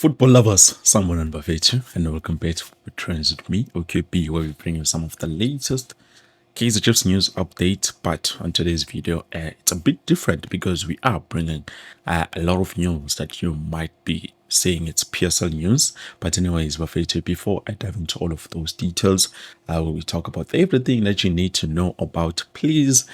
Football lovers, someone on Bafetu, and welcome back to Returns with me, OKB, where we bring you some of the latest Kaizer Chiefs news update. But on today's video, it's a bit different because we are bringing a lot of news that you might be saying it's PSL news. But anyways, Bafetu, before I dive into all of those details, we talk about everything that you need to know about. Please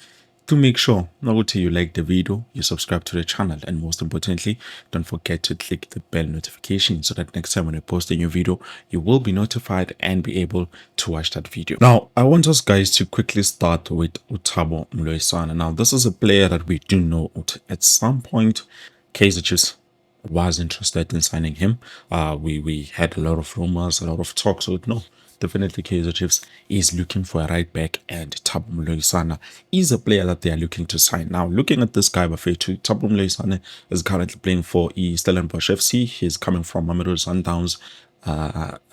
to make sure not you like the video, you subscribe to the channel, and most importantly, don't forget to click the bell notification so that next time when I post a new video, you will be notified and be able to watch that video. Now, I want us guys to quickly start with Thabo Moloisane. Now, this is a player that we do know at some point Kaizer Chiefs was interested in signing him. We had a lot of rumors, a lot of talks. So no, definitely Kaizer Chiefs is looking for a right back, and Thabo Moloisane is a player that they are looking to sign. Now, looking at this guy, Thabo Moloisane is currently playing for Stellenbosch FC. He's coming from Mamelodi Sundowns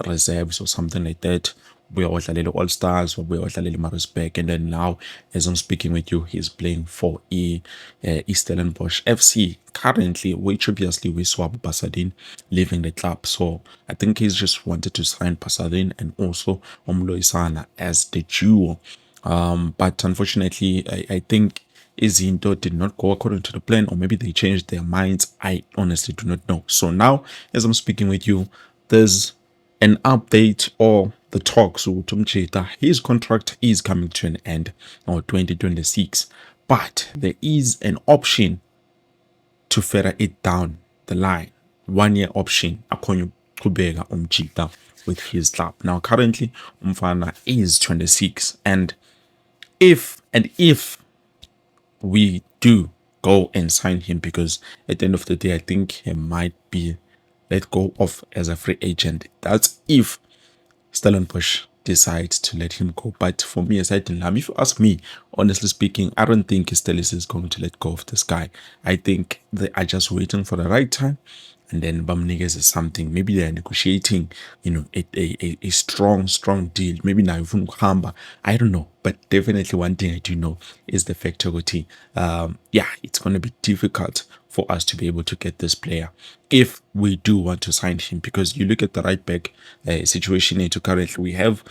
reserves or something like that. We are all stars, we are Marisbeck, and then now, as I'm speaking with you, he's playing for Stellenbosch FC currently, which obviously we saw Pasadena leaving the club. So I think he's just wanted to sign Pasadena and also Moloisane as the duo. But unfortunately, I think Izinto did not go according to the plan, or maybe they changed their minds. I honestly do not know. So now, as I'm speaking with you, there's an update or the talks with Mcheta. His contract is coming to an end or 2026, but there is an option to further it down the line. 1 year option according to Mcheta with his club. Now currently Mfana is 26, and if we do go and sign him, because at the end of the day I think he might be let go of as a free agent. That's if Stellenbosch decides to let him go. But for me, aside from if you ask me, honestly speaking, I don't think Stellis is going to let go of this guy. I think they are just waiting for the right time, and then Bamnigas is something. Maybe they are negotiating, a strong deal. Maybe now even Hamba. I don't know. But definitely one thing I do know is the fact that it's going to be difficult for us to be able to get this player if we do want to sign him, because you look at the right back situation into currently we have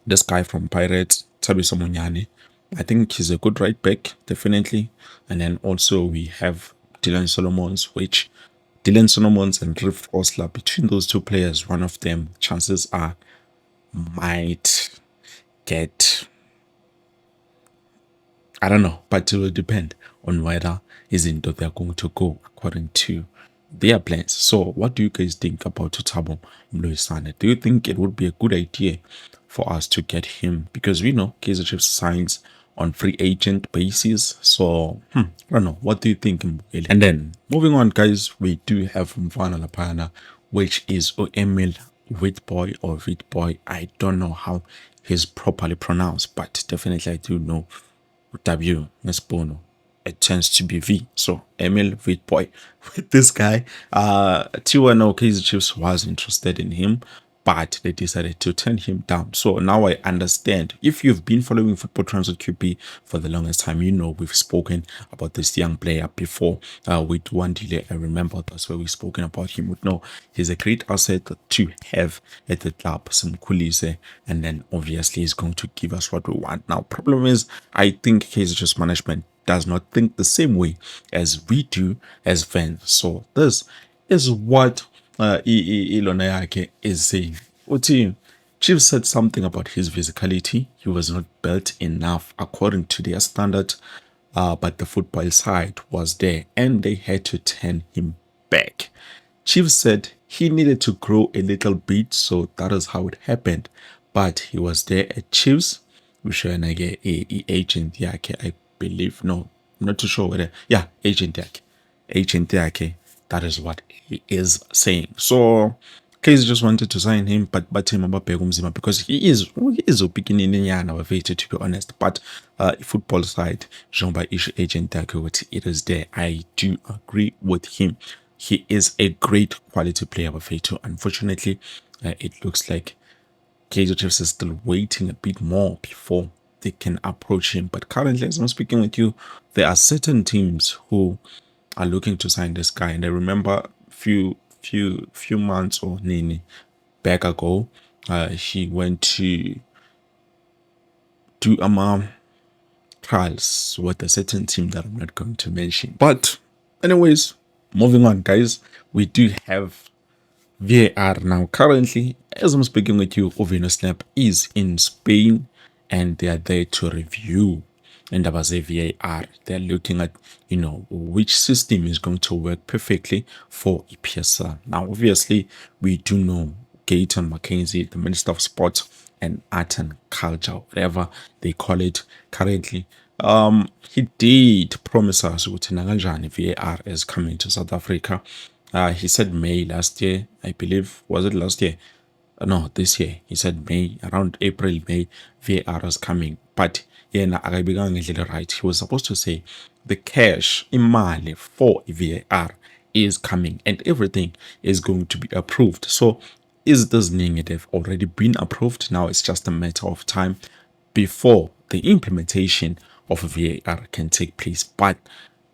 this guy from Pirates, Thabiso Monyane. I think he's a good right back, definitely. And then also we have Dylan Solomons and Riff Osler. Between those two players, one of them, chances are, might get, I don't know, but it will depend on whether Izinto they're going to go according to their plans. So what do you guys think about Thabo Moloisane? Do you think it would be a good idea for us to get him? Because we know Kaizer Chiefs signs on free agent basis. So I don't know. What do you think? And then moving on, guys, we do have Mphahlele, which is Emile Witbooi or Witbooi. I don't know how he's properly pronounced, but definitely I do know W Nespono. It tends to be V. So Emile Witbooi with this guy. T1 Kaizer Chiefs was interested in him, but they decided to turn him down. So now I understand. If you've been following Football Transfer QP for the longest time, you know we've spoken about this young player before with Wandile. I remember that's where we've spoken about him. No, he's a great asset to have at the club, some kulise, and then obviously he's going to give us what we want. Now, problem is, I think Kaizer Chiefs management does not think the same way as we do as fans. So this is what Ilona is saying. Uti, Chief said something about his physicality. He was not built enough according to their standard, but the football side was there and they had to turn him back. Chief said he needed to grow a little bit, so that is how it happened. But he was there at Chiefs. We show an agent yake, I believe. No, I'm not too sure whether. Yeah, agent yake. That is what he is saying. So Kaizer just wanted to sign him, but him because he is a beginning to be honest. But football side, Jean by issue agent it is there. I do agree with him. He is a great quality player, unfortunately, it looks like Kaizer Chiefs is still waiting a bit more before they can approach him. But currently, as I'm speaking with you, there are certain teams who are looking to sign this guy. And I remember few months or nini back ago, he went to do trials with a certain team that I'm not going to mention. But anyways, moving on, guys, we do have VAR now. Currently, as I'm speaking with you, Ovino Snap is in Spain and they are there to review. And I was a VAR. They're looking at, which system is going to work perfectly for EPSL. Now, obviously, we do know Gayton Mackenzie, the Minister of Sports and Art and Culture, whatever they call it currently. He did promise us with VAR is coming to South Africa. He said May last year, I believe. Was it last year? No, this year. He said May, around April, May, VAR is coming. But yeah, right. He was supposed to say the cash imali for VAR is coming and everything is going to be approved. So is this negative already been approved? Now it's just a matter of time before the implementation of VAR can take place. But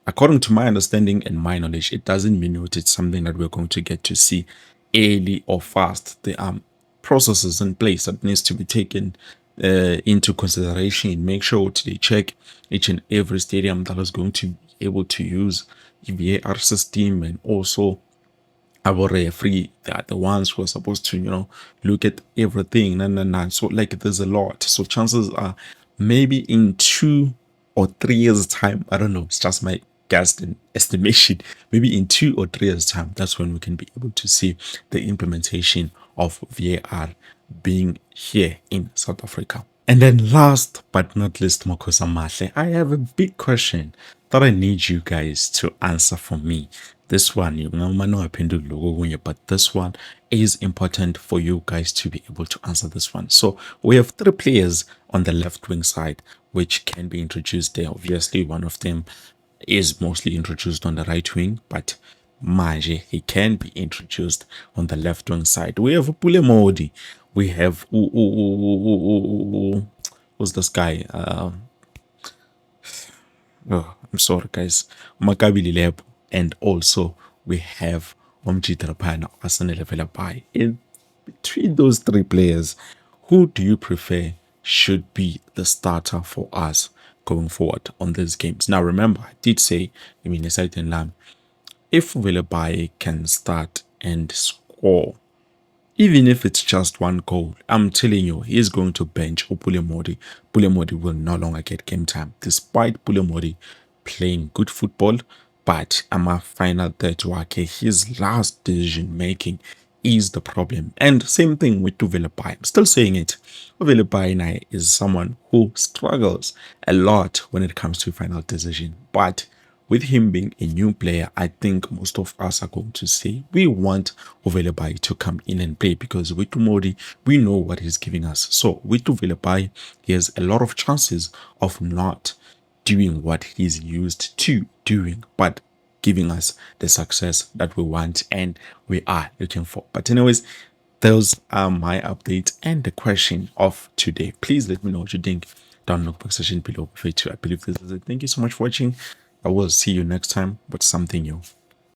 according to my understanding and my knowledge, it doesn't mean that it's something that we're going to get to see early or fast. There are processes in place that needs to be taken into consideration. Make sure they check each and every stadium that is going to be able to use VAR system, and also our referee, they are the ones who are supposed to, look at everything. So like there's a lot. So chances are maybe in 2 or 3 years time, I don't know, it's just my guess and estimation, maybe in 2 or 3 years time, that's when we can be able to see the implementation of VAR being here in South Africa. And then last but not least, Mokosa Mahle, I have a big question that I need you guys to answer for me. This one, but this one is important for you guys to be able to answer this one. So we have 3 players on the left wing side, which can be introduced there. Obviously, one of them is mostly introduced on the right wing, but manje, he can be introduced on the left wing side. We have Pule Modi. We have who's this guy? Oh, I'm sorry, guys. Makabili Leb, and also we have Omjitrapana Asanelevelabai. In between those 3 players, who do you prefer should be the starter for us going forward on these games? Now, remember, I did say, aside in Lam, if Velabai can start and score, even if it's just 1 goal, I'm telling you, he's going to bench Pulemodi. Pulemodi will no longer get game time, despite Pulemodi playing good football. But a final third wake, his last decision making is the problem. And same thing with Tuvelepai. I'm still saying it. Tuvelepai is someone who struggles a lot when it comes to final decision. But with him being a new player, I think most of us are going to say we want Ovelebai to come in and play, because with Modi, we know what he's giving us. So with Ovelebai, he has a lot of chances of not doing what he's used to doing, but giving us the success that we want and we are looking for. But anyways, those are my updates and the question of today. Please let me know what you think down in the box section below. I believe this is it. Thank you so much for watching. I will see you next time with something new.